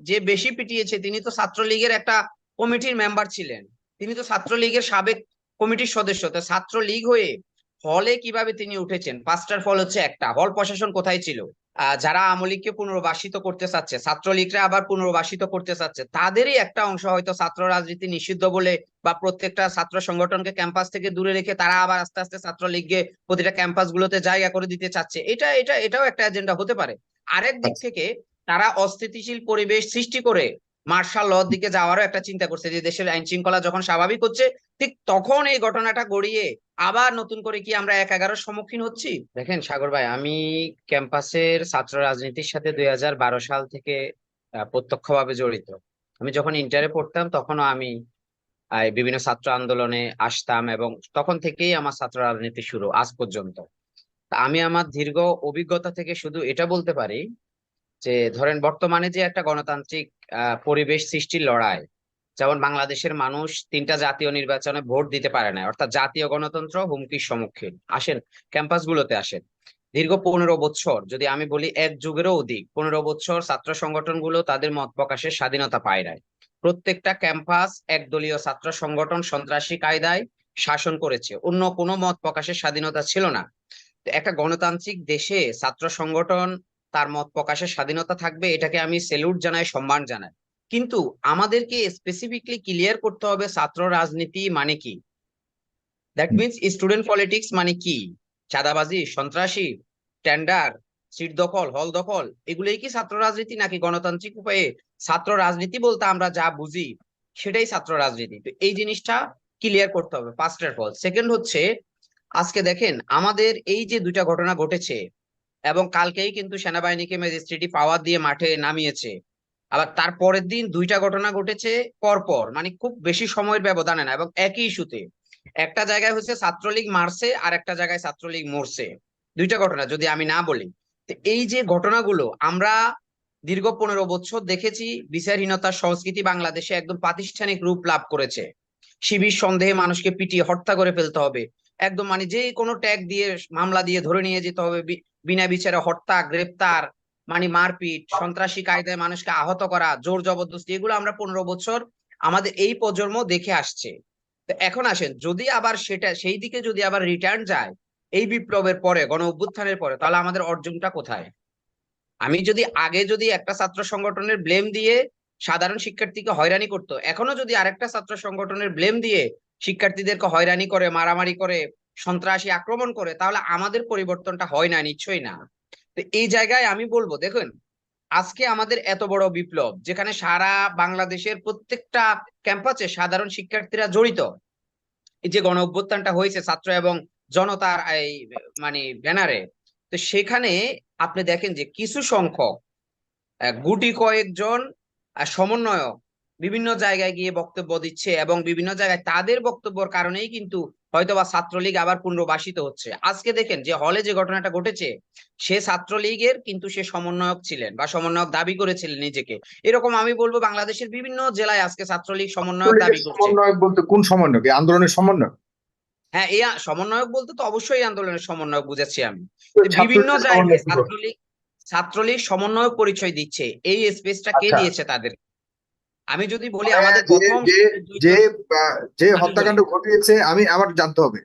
যে বেশি পিটিয়েছে তিনি তো ছাত্রলীগের একটা কমিটির মেম্বার ছিলেন, তিনি তো ছাত্রলীগের সাবেক কমিটির সদস্য। তো ছাত্রলীগ হয়ে হলে কিভাবে তিনি উঠেছেন? পাঁচটার ফল হচ্ছে একটা, হল প্রশাসন কোথায় ছিল? যারা আওয়ামী লীগকে পুনর্বাসিত করতে চাচ্ছে, ছাত্রলীগরা আবার পুনর্বাসিত করতে চাচ্ছে, তাদেরই একটা অংশ হয়তো ছাত্র রাজনীতি নিষিদ্ধ বলে বা প্রত্যেকটা ছাত্র সংগঠনকে ক্যাম্পাস থেকে দূরে রেখে তারা আবার আস্তে আস্তে ছাত্রলীগকে প্রতিটা ক্যাম্পাস গুলোতে জায়গা করে দিতে চাচ্ছে। এটাও একটা এজেন্ডা হতে পারে। আরেক দিক আচ্ছা, থেকে তারা অস্থিতিশীল পরিবেশ সৃষ্টি করে মার্শাল লর দিকে যাওয়ারও একটা চিন্তা করছে, যে দেশের আইন শৃঙ্খলা যখন স্বাভাবিক হচ্ছে ঠিক তখন এই ঘটনাটা গড়িয়ে আবার নতুন করে কি আমরা ১-১১ সম্মুখীন হচ্ছি। দেখেন সাগর ভাই, আমি ক্যাম্পাসের ছাত্র রাজনীতির সাথে ২০১২ সাল থেকে প্রত্যক্ষভাবে জড়িত। আমি যখন ইন্টারে পড়তাম তখনও আমি বিভিন্ন ছাত্র আন্দোলনে আসতাম, এবং তখন থেকেই আমার ছাত্র রাজনীতি শুরু আজ পর্যন্ত। তা আমি আমার দীর্ঘ অভিজ্ঞতা থেকে শুধু এটা বলতে পারি যে ধরেন বর্তমানে যে একটা গণতান্ত্রিক পরিবেশ সৃষ্টির লড়াই, যেমন বাংলাদেশের মানুষ ৩টা জাতীয় নির্বাচনে ভোট দিতে পারে না, অর্থাৎ জাতীয় গণতন্ত্র হুমকির সম্মুখীন। আসেন ক্যাম্পাস গুলোতে আসেন, দীর্ঘ ১৫ বছর, যদি আমি বলি এক যুগেরও অধিক, ১৫ বছর ছাত্র সংগঠনগুলো তাদের মত প্রকাশের স্বাধীনতা পায় নাই। প্রত্যেকটা ক্যাম্পাস একদলীয় ছাত্র সংগঠন সন্ত্রাসী কায়দায় শাসন করেছে, অন্য কোনো মত প্রকাশের স্বাধীনতা ছিল না। তো একটা গণতান্ত্রিক দেশে ছাত্র সংগঠন তার মত প্রকাশের স্বাধীনতা থাকবে, এটাকে আমি সেলুট জানাই, সম্মান জানাই। কিন্তু আমাদেরকে স্পেসিফিকলি ক্লিয়ার করতে হবে ছাত্র রাজনীতি মানে কি। দ্যাট মিনস স্টুডেন্ট পলিটিক্স মানে কি? চাঁদাবাজি, সন্ত্রাসী, টেন্ডার, সিট দখল, হল দখল, এগুলোই কি ছাত্র রাজনীতি, নাকি গণতান্ত্রিক উপায়ে ছাত্র রাজনীতি বলতে আমরা যা বুঝি সেটাই ছাত্র রাজনীতি? তো এই জিনিসটা ক্লিয়ার করতে হবে, ফার্স্ট অফ অল। সেকেন্ড হচ্ছে, আজকে দেখেন আমাদের এই যে দুইটা ঘটনা ঘটেছে, এবং কালকেই কিন্তু সেনাবাহিনীকে ম্যাজিস্ট্রেটি পাওয়ার দিয়ে মাঠে নামিয়েছে, আবার তার পরের দিন দুইটা ঘটনা ঘটেছে পরপর, মানে খুব বেশি সময়ের ব্যবধানে না, এবং একই ইস্যুতে। একটা জায়গায় হচ্ছে ছাত্রলীগ মারছে, আর একটা জায়গায় ছাত্রলীগ মরছে। দুইটা ঘটনা যদি আমি না বলি, তো এই যে ঘটনাগুলো আমরা দীর্ঘ ১৫ বছর দেখেছি, বিচারহীনতার সংস্কৃতি বাংলাদেশে একদম প্রাতিষ্ঠানিক রূপ লাভ করেছে। শিবির সন্দেহে মানুষকে পিটিয়ে হত্যা করে ফেলতে হবে, একদম মানে যে কোনো ট্যাগ দিয়ে মামলা দিয়ে ধরে নিয়ে যেতে হবে, বিনা বিচারে হত্যা, গ্রেপ্তার, মানে মারপিট, সন্ত্রাসী কায়দায় মানুষকে আহত করা, জোর জবরদস্তি, এগুলো আমরা ১৫ বছর আমাদের এই প্রজন্ম দেখে আসছে। তো এখন আসেন, যদি আবার সেটা সেই দিকে যদি আবার রিটার্ন যায় এই বিপ্লবের পরে, গণ অভ্যুত্থানের পরে, তাহলে আমাদের অর্জনটা কোথায়? আমি যদি আগে যদি একটা ছাত্র সংগঠনের ব্লেম দিয়ে সাধারণ শিক্ষার্থীকে হয়রানি করতো, এখনো যদি আরেকটা ছাত্র সংগঠনের ব্লেম দিয়ে শিক্ষার্থীদেরকে হয়রানি করে, মারামারি করে, সন্ত্রাসী আক্রমণ করে, তাহলে আমাদের পরিবর্তনটা হয় না, নিশ্চয়ই না। তো এই জায়গায় আমি বলবো, দেখুন আজকে আমাদের এত বড় বিপ্লব, যেখানে সারা বাংলাদেশের প্রত্যেকটা ক্যাম্পাসে সাধারণ শিক্ষার্থীরা জড়িত, এই যে গণ অভ্যুত্থানটা হয়েছে ছাত্র এবং জনতার এই মানে ব্যানারে, তো সেখানে আপনি দেখেন যে কিছু সংখ্যক গুটি কয়েকজন সমন্বয়ক বিভিন্ন জায়গায় গিয়ে বক্তব্য দিচ্ছে, এবং বিভিন্ন জায়গায় তাদের বক্তব্যের কারণেই কিন্তু হয়তোবা ছাত্রলীগ আবার পুনর্বাসিত হচ্ছে। আজকে দেখেন যে হলে যে ঘটনাটা ঘটেছে, সে ছাত্রলীগের কিন্তু সে সমন্বয়ক ছিলেন বা সমন্বয়ক দাবি করেছিলেন নিজেকে। এরকম আমি বলবো বাংলাদেশের বিভিন্ন জেলায় আজকে ছাত্রলীগ সমন্বয়ক ছাত্রলীগের দাবি করছে। সমন্বয়ক বলতে কোন সমন্বয়ক? এই আন্দোলনের সমন্বয়ক? হ্যাঁ, এই সমন্বয়ক বলতে তো অবশ্যই আন্দোলনের সমন্বয়ক বুঝাচ্ছি আমি। তো তো বিভিন্ন ছাত্রলীগের জায়গায় সমন্বয়ক কি করে? ছাত্রলীগ ছাত্রলীগ সমন্বয়ক পরিচয় দিচ্ছে, এই স্পেসটা কে আচ্ছা, দিয়েছে তাদের? আমি যদি বলি মানে আমাদের যে প্রথম যে যে দুইজন, যে আমি বলি, হত্যাকাণ্ড ঘটিয়েছে, আমার জানতে হবে,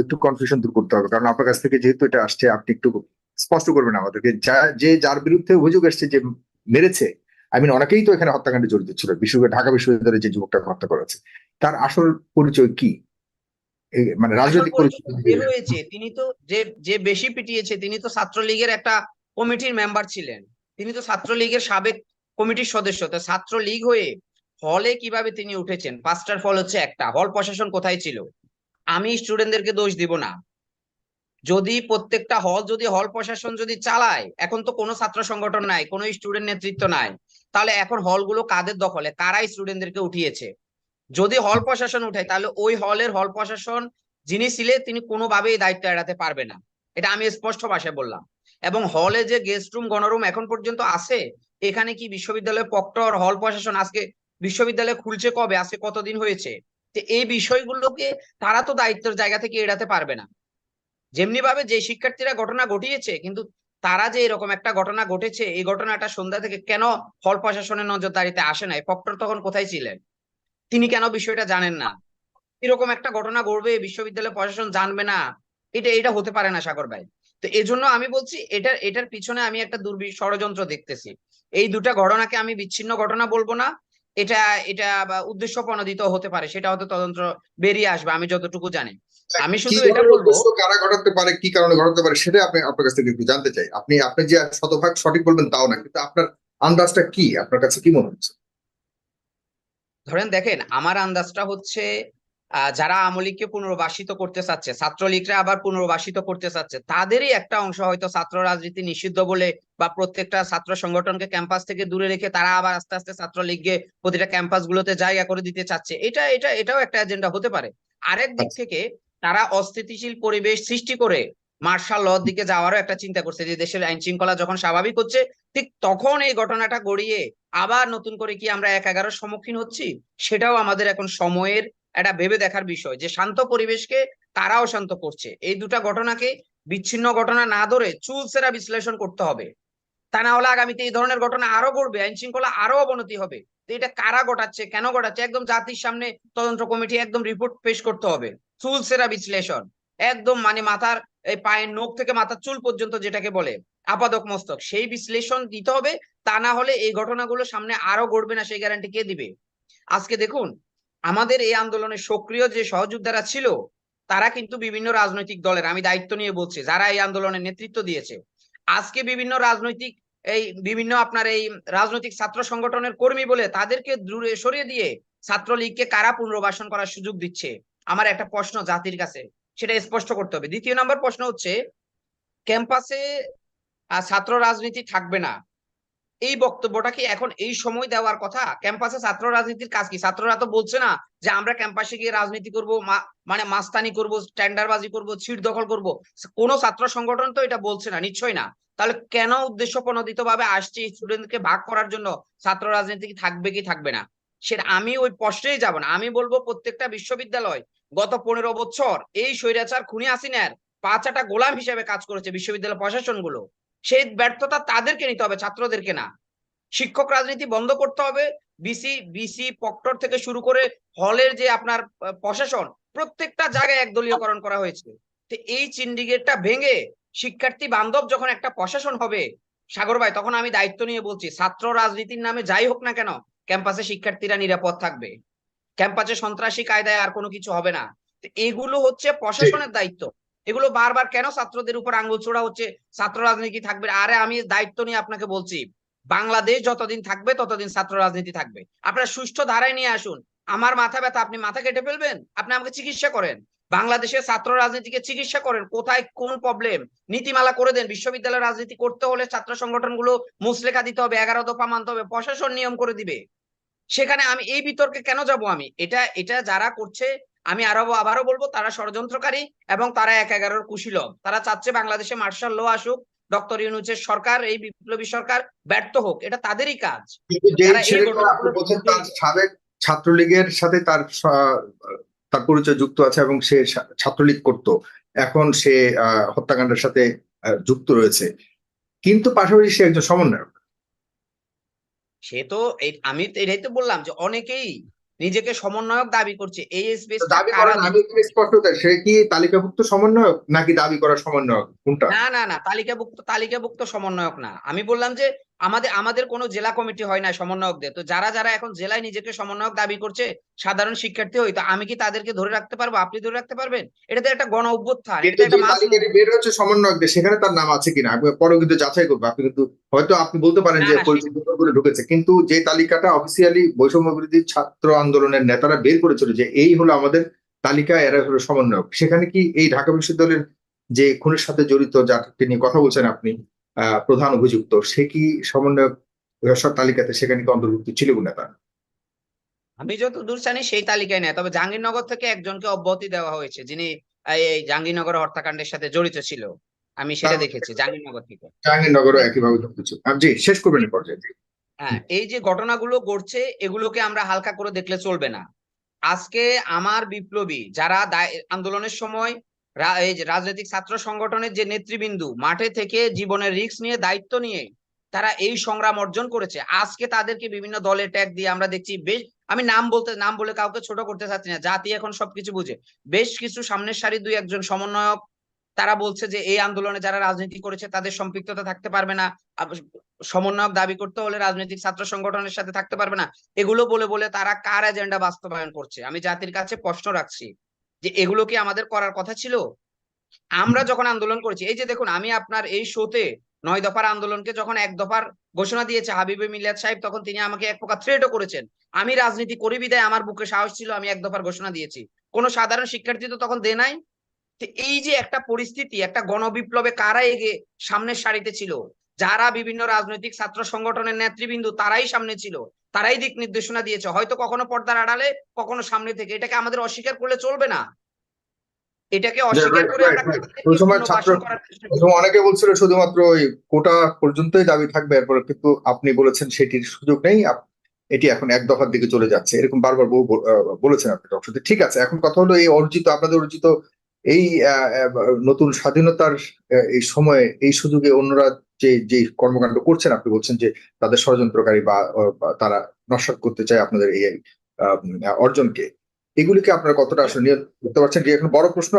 একটু কনফিউশন দূর করতে হবে, কারণ আপনার কাছ থেকে যেহেতু এটা আসছে, আপনি একটু স্পষ্ট করবেন আমাদেরকে, যার বিরুদ্ধে অভিযোগ এসছে যে মেরেছে, অনেকেই তো এখানে হত্যাকাণ্ডে জড়িত ছিল, ঢাকা বিশ্ববিদ্যালয়ে যে যুবকটাকে হত্যা করেছে, তার আসল পরিচয় কি? মানে আসল রাজনৈতিক পরিচয় পরিচয় যদি বের দেন। হয়েছে। তিনি তো যে যে বেশি পিটিয়েছে তিনি তো ছাত্রলীগের একটা কমিটির মেম্বার ছিলেন, তিনি তো ছাত্রলীগের সাবেক কমিটির সদস্য। তো ছাত্রলীগ হয়ে হলে কিভাবে তিনি উঠেছেন? পাঁচটার ফল হচ্ছে একটা, হল প্রশাসন কোথায় ছিল? আমি স্টুডেন্টদেরকে দোষ দিব না, যদি প্রত্যেকটা হল যদি হল প্রশাসন যদি চালায়, এখন তো কোনো ছাত্র সংগঠন নাই, কোনো স্টুডেন্ট নেতৃত্ব নাই, তাহলে এখন হলগুলো কাদের দখলে, কারাই স্টুডেন্টদেরকে উঠিয়েছে? যদি হল প্রশাসন উঠায়, তাহলে ওই হলের হল প্রশাসন যিনি ছিলেন তিনি কোনোভাবেই দায়িত্ব এড়াতে পারবে না, এটা আমি স্পষ্ট ভাষায় বললাম। এবং হলে যে গেস্ট রুম, গণরুম এখন পর্যন্ত আছে, এখানে কি বিশ্ববিদ্যালয়ের প্রক্টর, হল প্রশাসন, আজকে বিশ্ববিদ্যালয় খুলছে কবে, আজকে কতদিন হয়েছে? যে এই বিষয়গুলোকে তারা তো দায়িত্বের জায়গা থেকে এড়াতে পারবে না। যেমনি ভাবে যে শিক্ষার্থীরা ঘটনা ঘটিয়েছে, কিন্তু তারা যে এরকম একটা ঘটনা ঘটেছে, এই ঘটনাটা সন্ধ্যা থেকে কেন হল প্রশাসনের নজরদারিতে আসে নাই? প্রক্টর তখন কোথায় ছিলেন? তিনি কেন বিষয়টা জানেন না? এরকম একটা ঘটনা ঘটবে, বিশ্ববিদ্যালয় প্রশাসন জানবে না? এটা এটা হতে পারে না সাগর ভাই। তো এই জন্য আমি বলছি এটার পিছনে আমি একটা ষড়যন্ত্র দেখতেছি। এই দুটা ঘটনাকে আমি বিচ্ছিন্ন ঘটনা বলবো না। এটা এটা বা উদ্দেশ্য প্রণোদিত হতে পারে, সেটা হয়তো তদন্ত বেরিয়ে আসবে, আমি যতটুকু জানি। আমি কি শুধু এটা ধরনের বলবো, উদ্দেশ্য কারা ঘটাতে পারে, কি কারণে ঘটাতে পারে, সেটা আপনি আপনার কাছ থেকে একটু জানতে চাই। আপনি যে শতভাগ সঠিক বলবেন তাও না, কিন্তু আপনার আন্দাজটা কি, আপনার কাছে কি মনে হচ্ছে? ধরেন দেখেন, আমার আন্দাজটা হচ্ছে যারা আওয়ামী লীগকে পুনর্বাসিত করতে চাচ্ছে, ছাত্রলীগরা আবার পুনর্বাসিত করতে চাচ্ছে, তাদেরই একটা অংশ হয়তো ছাত্র রাজনীতি নিষিদ্ধ বলে বা প্রত্যেকটা ছাত্র সংগঠনকে ক্যাম্পাস থেকে দূরে রেখে তারা আবার আস্তে আস্তে ছাত্রলীগকে প্রতিটা ক্যাম্পাস গুলোতে জায়গা করে দিতে চাচ্ছে। এটাও একটা এজেন্ডা হতে পারে। আরেক দিক আচ্ছা, থেকে তারা অস্থিতিশীল পরিবেশ সৃষ্টি করে মার্শাল লর দিকে যাওয়ারও একটা চিন্তা করছে, যে দেশের আইন শৃঙ্খলা যখন স্বাভাবিক হচ্ছে ঠিক তখন এই ঘটনাটা গড়িয়ে আবার নতুন করে কি আমরা ১-১১ সম্মুখীন হচ্ছি? সেটাও আমাদের এখন সময়ের একটা ভেবে দেখার বিষয়, যে শান্ত পরিবেশকে তারাও শান্ত করছে। এই দুটা ঘটনাকে বিচ্ছিন্ন ঘটনা না ধরে চুলচেরা বিশ্লেষণ করতে হবে। তা না হলে আগামীতে এই ধরনের ঘটনা আরো ঘটবে, আইন শৃঙ্খলা আরো অবনতি হবে। তো এটা কারা ঘটাচ্ছে, কেন ঘটাচ্ছে, একদম জাতির সামনে তদন্ত কমিটি একদম রিপোর্ট পেশ করতে হবে। চুলচেরা বিশ্লেষণ, একদম মানে মাথার এই পায়ের নখ থেকে মাথার চুল পর্যন্ত যেটাকে বলে আপাদক মস্তক, সেই বিশ্লেষণ দিতে হবে। তা না হলে এই ঘটনাগুলো সামনে আরো ঘটবে না, সেই গ্যারান্টি কে দিবে? আজকে দেখুন, আমাদের এই আন্দোলনের সক্রিয় যে সহযোদ্ধারা ছিল, তারা কিন্তু বিভিন্ন রাজনৈতিক দলের, আমি দায়িত্ব নিয়ে বলছি, যারা এই আন্দোলনের নেতৃত্ব দিয়েছে, আজকে বিভিন্ন রাজনৈতিক বিভিন্ন আপনার এই রাজনৈতিক ছাত্র সংগঠনের কর্মী বলে তাদেরকে দূরে সরিয়ে দিয়ে ছাত্রলীগকে কারা পুনর্বাসন করার সুযোগ দিচ্ছে? আমার একটা প্রশ্ন জাতির কাছে, সেটা স্পষ্ট করতে হবে। দ্বিতীয় নম্বর প্রশ্ন হচ্ছে, ক্যাম্পাসে ছাত্র রাজনীতি থাকবে না, এই বক্তব্যটা কি এখন এই সময় দেওয়ার কথা? ক্যাম্পাসে ছাত্র রাজনীতির কাজ কি? ছাত্ররা তো বলছে না যে আমরা ক্যাম্পাসে গিয়ে রাজনীতি করব, মানে মাস্তানি করব, টেন্ডারবাজি করব, ছিট দখল করব। কোন ছাত্র সংগঠন তো এটা বলছে না, নিশ্চয়ই না। তাহলে কেন উদ্দেশ্য প্রণোদিত ভাবে আসছে স্টুডেন্টকে ভাগ করার জন্য? ছাত্র রাজনীতি কি থাকবে কি থাকবে না, সেটা আমি ওই প্রশ্নেই যাব না। আমি বলবো প্রত্যেকটা বিশ্ববিদ্যালয় গত ১৫ বছর এই স্বৈরাচার খুনি হাসিনার পাঁচাটা গোলাম হিসেবে কাজ করেছে, বিশ্ববিদ্যালয় প্রশাসনগুলো। সেই ব্যর্থতা তাদেরকে নিতে হবে, ছাত্রদেরকে না। শিক্ষক রাজনীতি বন্ধ করতে হবে। বিসি প্রক্টর থেকে শুরু করে হলের যে আপনার প্রশাসন, প্রত্যেকটা জায়গায় একদলীয়করণ করা হয়েছে। তো এই সিন্ডিকেটটা ভেঙে শিক্ষার্থী বান্ধব যখন একটা প্রশাসন হবে, সাগর ভাই, তখন আমি দায়িত্ব নিয়ে বলছি, ছাত্র রাজনীতির নামে যাই হোক না কেন, ক্যাম্পাসে শিক্ষার্থীরা নিরাপদ থাকবে, ক্যাম্পাসে সন্ত্রাসী কায়দায় আর কোনো কিছু হবে না। তো এগুলো হচ্ছে ঠিক। প্রশাসনের দায়িত্ব। এগুলো বারবার কেন ছাত্রদের উপর আঙ্গুল ছোড়া হচ্ছে? ছাত্র রাজনীতি থাকবে, আরে আমি দায়িত্ব নিয়ে আপনাকে বলছি, বাংলাদেশ যতদিন থাকবে ততদিন ছাত্র রাজনীতি থাকবে। আপনারা সুষ্ঠু ধারায় নিয়ে আসুন। আমার মাথা ব্যথা, আপনি মাথা কেটে ফেলবেন? আপনি আমাকে চিকিৎসা করেন, বাংলাদেশের ছাত্র রাজনীতিকে চিকিৎসা করেন, কোথায় কোন প্রবলেম নীতিমালা করে দেন। বিশ্ববিদ্যালয় রাজনীতি করতে হলে ছাত্র সংগঠনগুলো মুচলেখা দিতে হবে, 11 দফা মানতে হবে, প্রশাসন নিয়ম করে দিবে। সেখানে আমি এই বিতর্কে কেন যাব? আমি এটা এটা যারা করছে, আমি আবারও বলবো, তারা ষড়যন্ত্রকারী এবং তারা ১-১১ কুশীলব। তারা চাচ্ছে বাংলাদেশে মার্শাল ল আসুক, ডক্টর ইউনূসের সরকার, এই বিপ্লবী সরকার ব্যর্থ হোক, এটা তাদেরই কাজ। কিন্তু যে যারা এই ছেলেটা আপনি ঘটনাগুলো বলছেন তার সাবেক ছাত্রলীগের সাথে তার পরিচয় যুক্ত আছে এবং সে ছাত্রলীগ করত, এখন সে হত্যাকাণ্ডের সাথে যুক্ত রয়েছে, কিন্তু পাশাপাশি সে একজন সমন্বয়ক। সে তো আমি তো এটাই তো বললাম, যে অনেকেই নিজেকে সমন্বয়ক দাবি করছে। এই তো স্পেসটা দাবি কারা করেন, আমি দিচ্ছে? এখানে স্পষ্ট চাই, সে কি তালিকাভুক্ত সমন্বয়ক নাকি দাবি করা সমন্বয়ক, কোনটা? না না না, তালিকাভুক্ত সমন্বয়ক না। আমি বললাম যে আমাদের আমাদের কোনো জেলা কমিটি হয় না সমন্বয়কদের। তো যারা যারা এখন জেলায় নিজেকে সমন্বয়ক দাবি করছে, সাধারণ শিক্ষার্থী হয়তো, আমি কি তাদেরকে ধরে রাখতে পারবো? আপনি ধরে রাখতে পারবেন? এটা তো একটা গণ অভ্যুত্থান, এটা কিন্তু তো যে একটা মাস তালিকাটি মুভমেন্ট। বের হচ্ছে সমন্বয়কদের, সেখানে তার নাম আছে কিনা আমি পরে কিন্তু যাচাই করবো। আপনি কিন্তু হয়তো আপনি বলতে পারেন না যে না, পরিচয় গুলো ঢুকেছে, কিন্তু যে তালিকাটা অফিসিয়ালি বৈষম্য বিরোধী ছাত্র আন্দোলনের নেতারা বের করেছিল যে এই হলো আমাদের তালিকা, এরা হলো সমন্বয়ক, সেখানে কি এই ঢাকা বিশ্ববিদ্যালয়ের যে খুনের সাথে জড়িত, যাকে নিয়ে কথা বলছেন আপনি, প্রধান অভিযুক্ত, সে কি সমন্বয়ক তালিকাতে সেখানে কি অন্তর্ভুক্ত ছিল কিনা তার? আমি যতদূর জানি সেই তালিকায় নেই, তবে জাহাঙ্গীরনগর থেকে একজনকে অব্যাহতি দেওয়া হয়েছে, যিনি এই জাহাঙ্গীরনগর হত্যাকাণ্ডের সাথে জড়িত ছিল। আমি তার সেটা মানে দেখেছি জাহাঙ্গীরনগর থেকে। জাহাঙ্গীরনগরও দেখুন, একইভাবে যুক্ত ছিল। জি, শেষ করবেন এই পর্যায়ে, জি। হ্যাঁ, এই যে ঘটনাগুলো ঘটছে, এগুলোকে আমরা হালকা করে দেখলে চলবে না। আজকে আমার বিপ্লবী যারা আন্দোলনের সময় এই যে রাজনৈতিক ছাত্র সংগঠনের যে নেতৃবৃন্দু মাঠে থেকে জীবনের রিস্ক নিয়ে দায়িত্ব নিয়ে তারা এই সংগ্রাম অর্জন করেছে, আজকে তাদেরকে বিভিন্ন দলে ট্যাগ দিয়ে আমরা দেখছি বেশ, আমি নাম বলে কাউকে ছোট করতে চাচ্ছি না, জাতি এখন সবকিছু বুঝে, বেশ কিছু সামনের সারি দুই একজন সমন্বয়ক তারা বলছে যে এই আন্দোলনে যারা রাজনীতি করেছে তাদের সম্পৃক্ততা থাকতে পারবে না, সমন্বয়ক দাবি করতে হলে রাজনৈতিক ছাত্র সংগঠনের সাথে থাকতে পারবে না। এগুলো বলে বলে তারা কার এজেন্ডা বাস্তবায়ন করছে? আমি জাতির কাছে প্রশ্ন রাখছি যে এগুলো কি আমাদের করার কথা ছিল? আমরা যখন আন্দোলন করেছি, এই যে দেখুন, আমি আপনার এই শোতে 9 দফার আন্দোলনকে যখন 1 দফার ঘোষণা দিয়েছে হাবিবে মিল্লাত সাহেব, তখন তিনি আমাকে এক প্রকার থ্রেটও করেছেন। আমি রাজনীতি করি বিদায় আমার বুকে সাহস ছিল, আমি 1 দফার ঘোষণা দিয়েছি। কোন সাধারণ শিক্ষার্থী তো তখন দেয় নাই। তো এই যে একটা পরিস্থিতি, একটা গণবিপ্লবে কারা এগিয়ে সামনের সারিতে ছিল? যারা বিভিন্ন রাজনৈতিক ছাত্র সংগঠনের নেতৃবৃন্দ, তারাই সামনে ছিল, তারাই দিক নির্দেশনা দিয়েছে, হয়তো কখনো পর্দার আড়ালে, কখনো সামনে থেকে। এটাকে আমাদের অস্বীকার করলে চলবে না। এটাকে অস্বীকার করে আমরা ওই সময় পুনর্বাসন করার চেষ্টা ওই করছি। সময় অনেকে বলছিল শুধুমাত্র ওই কোটা পর্যন্তই দাবি থাকবে, এরপর কিন্তু আপনি বলেছেন সেটির সুযোগ নেই, এটি এখন 1 দফার দিকে চলে যাচ্ছে, এরকম বারবার বলেছেন আপনি টক শোতে। ঠিক আছে, এখন কথা হলো এই আপনাদের অর্জিত এই নতুন স্বাধীনতার এই সময়ে এই সুযোগে অন্যরা যে যে কর্মকাণ্ড করছেন, আপনি বলছেন যে তাদের ষড়যন্ত্রকারী বা তারা নস্যাৎ করতে চায় আপনাদের এই অর্জনকে, এগুলিকে আপনারা কতটা আসলে নিয়ন্ত্রণ করতে পারছেন? যে এখন বড় প্রশ্ন,